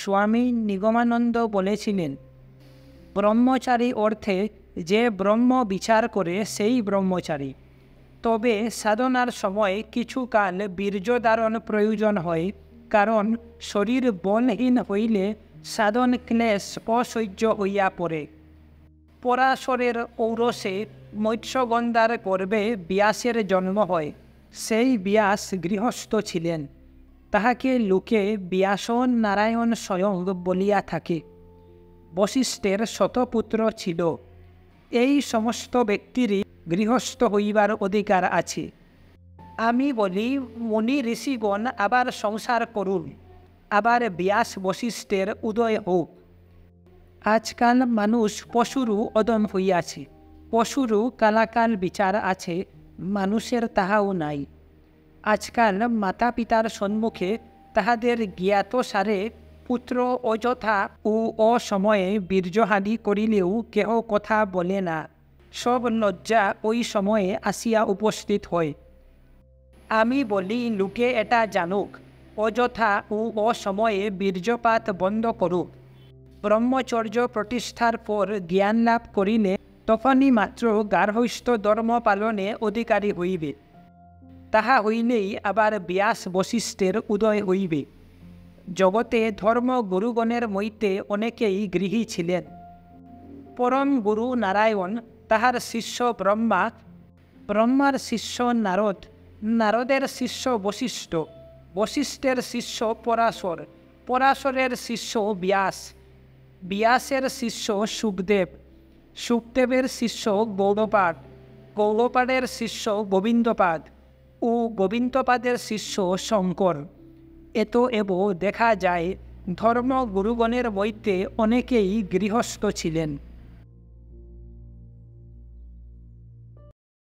স্বামী নিগমানন্দ বলেছিলেন, ব্রহ্মচারী অর্থে যে ব্রহ্ম বিচার করে সেই ব্রহ্মচারী। তবে সাধনার সময় কিছুকাল বীর্যধারণ প্রয়োজন হয়, কারণ শরীর বলহীন হইলে সাধন ক্লেশ অসহ্য হইয়া পড়ে। পরাশরের ঔরসে মৎস্যগন্ধার গর্ভে ব্যাসের জন্ম হয়। সেই ব্যাস গৃহস্থ ছিলেন। তাহাকে লোকে ব্যাসন নারায়ণ স্বয়ং বলিয়া থাকে। বশিষ্ঠের শতপুত্র ছিল। এই সমস্ত ব্যক্তিরই গৃহস্থ হইবার অধিকার আছে। আমি বলি, মুনি ঋষিগণ আবার সংসার করুন, আবার ব্যাস বশিষ্ঠের উদয় হোক। আজকাল মানুষ পশুরও অদম হইয়াছে। পশুরও কালাকাল বিচার আছে, মানুষের তাহাও নাই। আজকাল মাতা পিতার সম্মুখে তাহাদের জ্ঞাতসারে পুত্র অযথা ও অসময়ে বীর্যহানি করিলেও কেহ কথা বলে না। সব লজ্জা ওই সময়ে আসিয়া উপস্থিত হয়। আমি বলি, লোকে এটা জানুক, অযথা ও অসময়ে বীর্যপাত বন্ধ করুক। ব্রহ্মচর্য প্রতিষ্ঠার পর জ্ঞান লাভ করিলে তখনই মাত্র গার্হস্থ্য ধর্ম পালনে অধিকারী হইবে। তাহা হইলেই আবার ব্যাস বশিষ্ঠের উদয় হইবে। জগতে ধর্ম গুরুগণের মধ্যে অনেকেই গৃহী ছিলেন। পরম গুরু নারায়ণ, তাহার শিষ্য ব্রহ্মা, ব্রহ্মার শিষ্য নারদ, নারদের শিষ্য বশিষ্ঠ, বশিষ্ঠের শিষ্য পরাশর, পরাশরের শিষ্য ব্যাস, ব্যাসের শিষ্য শুকদেব, শুকদেবের শিষ্য গৌড়পাদ, গৌড়পাদের শিষ্য গোবিন্দপাদ ও গোবিন্দপাদের শিষ্য শঙ্কর। এত দেখা যায় ধর্ম গুরুগণের মধ্যে অনেকেই গৃহস্থ ছিলেন।